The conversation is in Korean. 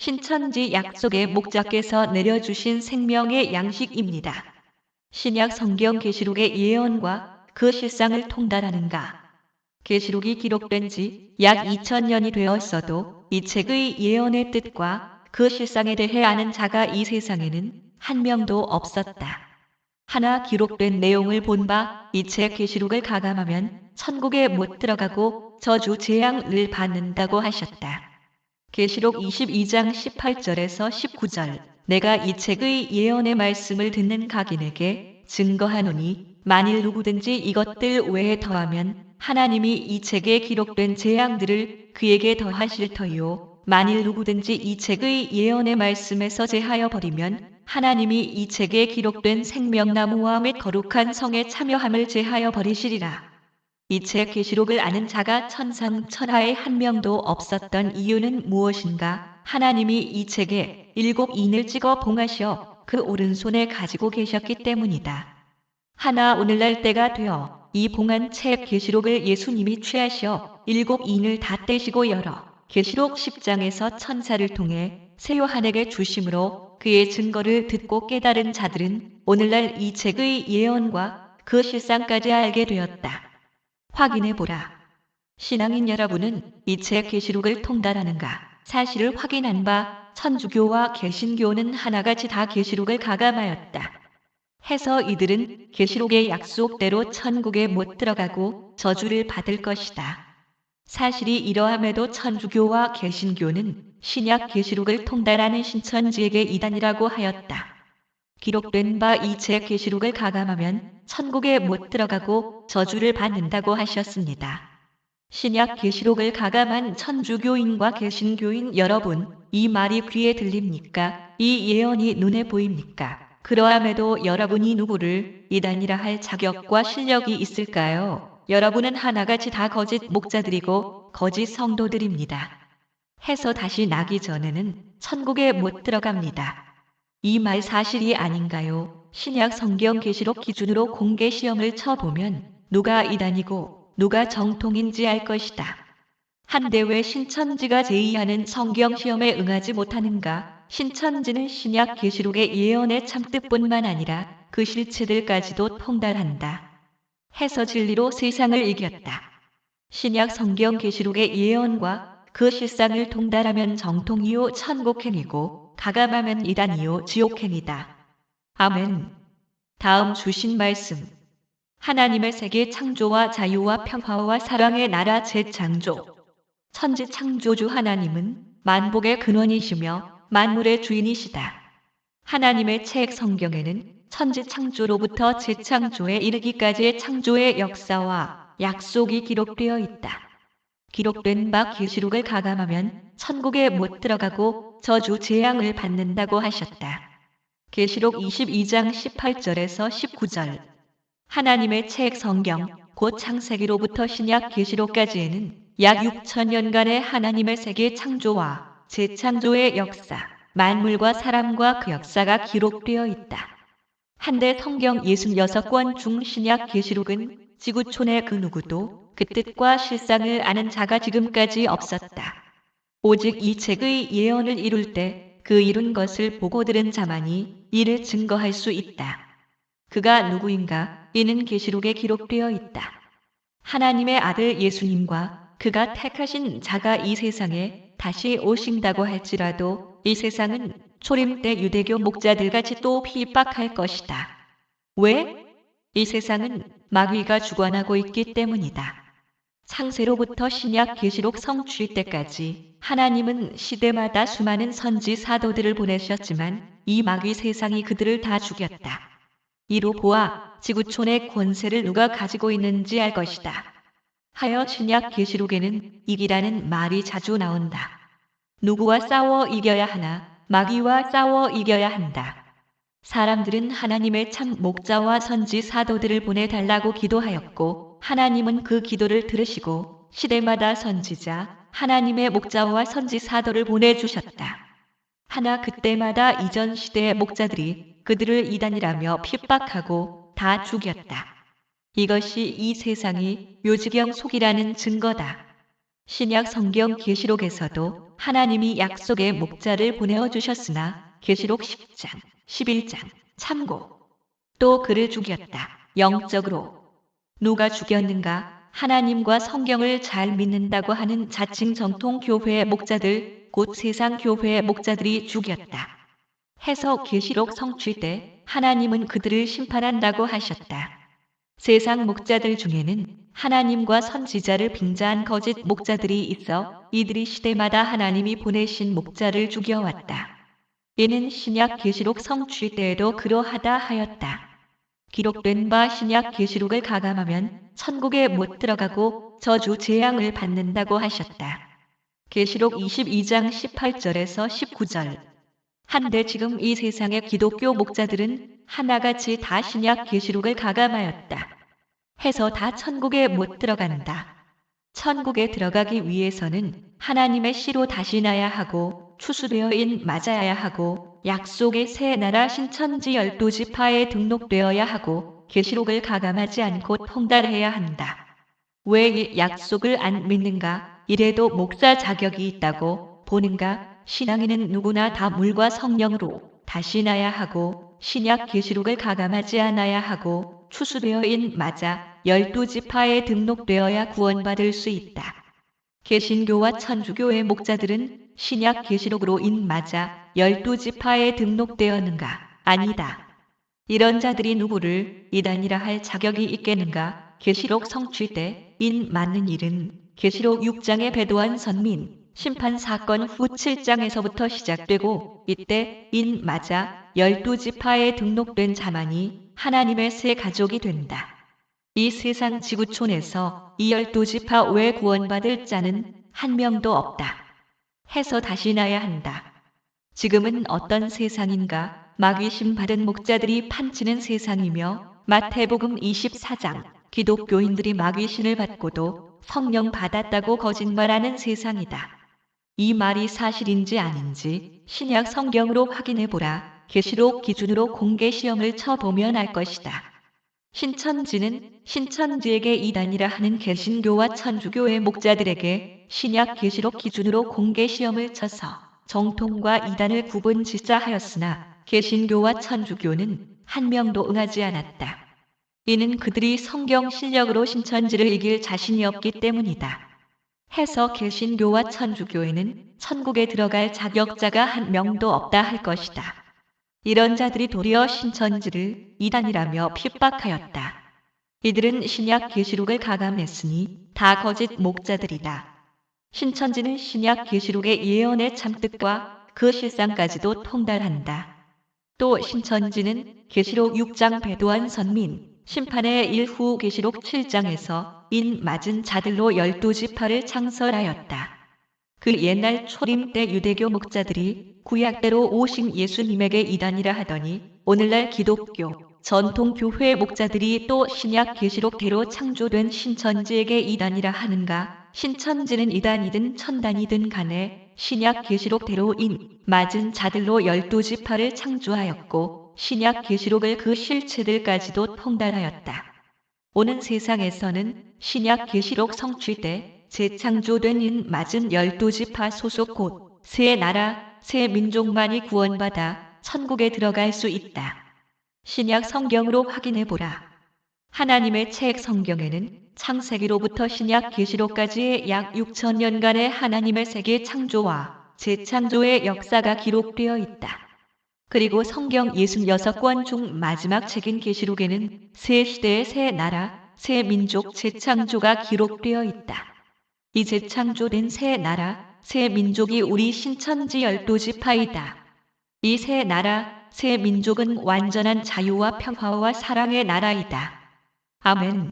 신천지 약속의 목자께서 내려주신 생명의 양식입니다. 신약 성경 계시록의 예언과 그 실상을 통달하는가? 계시록이 기록된 지 약 2000년이 되었어도 이 책의 예언의 뜻과 그 실상에 대해 아는 자가 이 세상에는 한 명도 없었다. 하나 기록된 내용을 본 바 이 책 계시록을 가감하면 천국에 못 들어가고 저주 재앙을 받는다고 하셨다. 계시록 22장 18절에서 19절 내가 이 책의 예언의 말씀을 듣는 각인에게 증거하노니 만일 누구든지 이것들 외에 더하면 하나님이 이 책에 기록된 재앙들을 그에게 더하실 터이요 만일 누구든지 이 책의 예언의 말씀에서 제하여 버리면 하나님이 이 책에 기록된 생명나무와 및 거룩한 성에 참여함을 제하여 버리시리라. 이 책 계시록을 아는 자가 천상천하에 한 명도 없었던 이유는 무엇인가? 하나님이 이 책에 7인을 찍어 봉하시어 그 오른손에 가지고 계셨기 때문이다. 하나 오늘날 때가 되어 이 봉한 책 계시록을 예수님이 취하시어 7인을 다 떼시고 열어 계시록 10장에서 천사를 통해 새 요한에게 주심으로 그의 증거를 듣고 깨달은 자들은 오늘날 이 책의 예언과 그 실상까지 알게 되었다. 확인해보라. 신앙인 여러분은 이 책 계시록을 통달하는가? 사실을 확인한 바 천주교와 개신교는 하나같이 다 계시록을 가감하였다. 해서 이들은 계시록의 약속대로 천국에 못 들어가고 저주를 받을 것이다. 사실이 이러함에도 천주교와 개신교는 신약 계시록을 통달하는 신천지에게 이단이라고 하였다. 기록된 바 이 책 계시록을 가감하면 천국에 못 들어가고 저주를 받는다고 하셨습니다. 신약 계시록을 가감한 천주교인과 개신교인 여러분, 이 말이 귀에 들립니까? 이 예언이 눈에 보입니까? 그러함에도 여러분이 누구를 이단이라 할 자격과 실력이 있을까요? 여러분은 하나같이 다 거짓 목자들이고 거짓 성도들입니다. 해서 다시 나기 전에는 천국에 못 들어갑니다. 이 말 사실이 아닌가요? 신약 성경 계시록 기준으로 공개 시험을 쳐보면 누가 이단이고 누가 정통인지 알 것이다. 한데 왜 신천지가 제의하는 성경 시험에 응하지 못하는가? 신천지는 신약 계시록의 예언의 참뜻뿐만 아니라 그 실체들까지도 통달한다. 해서 진리로 세상을 이겼다. 신약 성경 계시록의 예언과 그 실상을 통달하면 정통이요 천국행이고 가감하면 이단이요 지옥행이다. 아멘. 다음 주신 말씀. 하나님의 세계 창조와 자유와 평화와 사랑의 나라 재창조. 천지 창조주 하나님은 만복의 근원이시며 만물의 주인이시다. 하나님의 책 성경에는 천지 창조로부터 재창조에 이르기까지의 창조의 역사와 약속이 기록되어 있다. 기록된 바 계시록을 가감하면 천국에 못 들어가고 저주 재앙을 받는다고 하셨다. 계시록 22장 18절에서 19절 하나님의 책 성경, 곧 창세기로부터 신약 계시록까지에는 약 6천년간의 하나님의 세계 창조와 재창조의 역사, 만물과 사람과 그 역사가 기록되어 있다. 한데 성경 66권 중 신약 계시록은 지구촌의 그 누구도 그 뜻과 실상을 아는 자가 지금까지 없었다. 오직 이 책의 예언을 이룰 때 그 이룬 것을 보고 들은 자만이 이를 증거할 수 있다. 그가 누구인가? 이는 계시록에 기록되어 있다. 하나님의 아들 예수님과 그가 택하신 자가 이 세상에 다시 오신다고 할지라도 이 세상은 초림 때 유대교 목자들같이 또 핍박할 것이다. 왜? 이 세상은 마귀가 주관하고 있기 때문이다. 창세로부터 신약 계시록 성취 때까지 하나님은 시대마다 수많은 선지 사도들을 보내셨지만 이 마귀 세상이 그들을 다 죽였다. 이로 보아 지구촌의 권세를 누가 가지고 있는지 알 것이다. 하여 신약 계시록에는 이기라는 말이 자주 나온다. 누구와 싸워 이겨야 하나? 마귀와 싸워 이겨야 한다. 사람들은 하나님의 참 목자와 선지 사도들을 보내달라고 기도하였고 하나님은 그 기도를 들으시고 시대마다 선지자, 하나님의 목자와 선지 사도를 보내주셨다. 하나 그때마다 이전 시대의 목자들이 그들을 이단이라며 핍박하고 다 죽였다. 이것이 이 세상이 묘지경 속이라는 증거다. 신약 성경 계시록에서도 하나님이 약속의 목자를 보내어 주셨으나 계시록 10장, 11장 참고 또 그를 죽였다. 영적으로 누가 죽였는가? 하나님과 성경을 잘 믿는다고 하는 자칭 정통 교회의 목자들, 곧 세상 교회의 목자들이 죽였다. 해서 계시록 성취 때 하나님은 그들을 심판한다고 하셨다. 세상 목자들 중에는 하나님과 선지자를 빙자한 거짓 목자들이 있어 이들이 시대마다 하나님이 보내신 목자를 죽여왔다. 이는 신약 계시록 성취 때에도 그러하다 하였다. 기록된 바 신약 계시록을 가감하면 천국에 못 들어가고 저주 재앙을 받는다고 하셨다. 계시록 22장 18절에서 19절. 한데 지금 이 세상의 기독교 목자들은 하나같이 다 신약 계시록을 가감하였다. 해서 다 천국에 못 들어간다. 천국에 들어가기 위해서는 하나님의 씨로 다시 나야 하고 추수되어인 맞아야 하고 약속의 새 나라 신천지 12지파에 등록되어야 하고 계시록을 가감하지 않고 통달해야 한다. 왜 이 약속을 안 믿는가? 이래도 목사 자격이 있다고 보는가? 신앙인은 누구나 다 물과 성령으로 다시 나야 하고 신약 계시록을 가감하지 않아야 하고 추수되어인 맞아 12지파에 등록되어야 구원받을 수 있다. 개신교와 천주교의 목자들은 신약 계시록으로 인 맞아 12지파에 등록되었는가? 아니다. 이런 자들이 누구를 이단이라 할 자격이 있겠는가? 계시록 성취 때 인 맞는 일은 계시록 6장에 배도한 선민 심판 사건 후 7장에서부터 시작되고 이때 인 맞아 12지파에 등록된 자만이 하나님의 새 가족이 된다. 이 세상 지구촌에서 이 12지파 외 구원받을 자는 한 명도 없다. 해서 다시 나야 한다. 지금은 어떤 세상인가? 마귀심 받은 목자들이 판치는 세상이며 마태복음 24장 기독교인들이 마귀신을 받고도 성령 받았다고 거짓말하는 세상이다. 이 말이 사실인지 아닌지 신약 성경으로 확인해 보라. 계시록 기준으로 공개 시험을 쳐보면 알 것이다. 신천지는 신천지에게 이단이라 하는 개신교와 천주교의 목자들에게 신약 계시록 기준으로 공개 시험을 쳐서 정통과 이단을 구분 질사하였으나 개신교와 천주교는 한 명도 응하지 않았다. 이는 그들이 성경 실력으로 신천지를 이길 자신이 없기 때문이다. 해서 개신교와 천주교에는 천국에 들어갈 자격자가 한 명도 없다 할 것이다. 이런 자들이 도리어 신천지를 이단이라며 핍박하였다. 이들은 신약 계시록을 가감했으니 다 거짓 목자들이다. 신천지는 신약 계시록의 예언의 참뜻과 그 실상까지도 통달한다. 또 신천지는 계시록 6장 배도한 선민 심판의 일후 계시록 7장에서 인 맞은 자들로 12지파를 창설하였다. 그 옛날 초림 때 유대교 목자들이 구약대로 오신 예수님에게 이단이라 하더니 오늘날 기독교 전통 교회 목자들이 또 신약 계시록대로 창조된 신천지에게 이단이라 하는가? 신천지는 이단이든 천단이든 간에 신약 계시록대로 인 맞은 자들로 12지파를 창조하였고 신약 계시록을 그 실체들까지도 통달하였다. 오는 세상에서는 신약 계시록 성취 때 재창조된 인 맞은 12지파 소속 곧 새 나라, 새 민족만이 구원받아 천국에 들어갈 수 있다. 신약 성경으로 확인해 보라. 하나님의 책 성경에는 창세기로부터 신약 계시록까지의 약 6천년간의 하나님의 세계 창조와 재창조의 역사가 기록되어 있다. 그리고 성경 66권 중 마지막 책인 계시록에는 새 시대의 새 나라, 새 민족 재창조가 기록되어 있다. 이 재창조된 새 나라, 새 민족이 우리 신천지 12지파이다. 이 새 나라, 새 민족은 완전한 자유와 평화와 사랑의 나라이다. 아멘.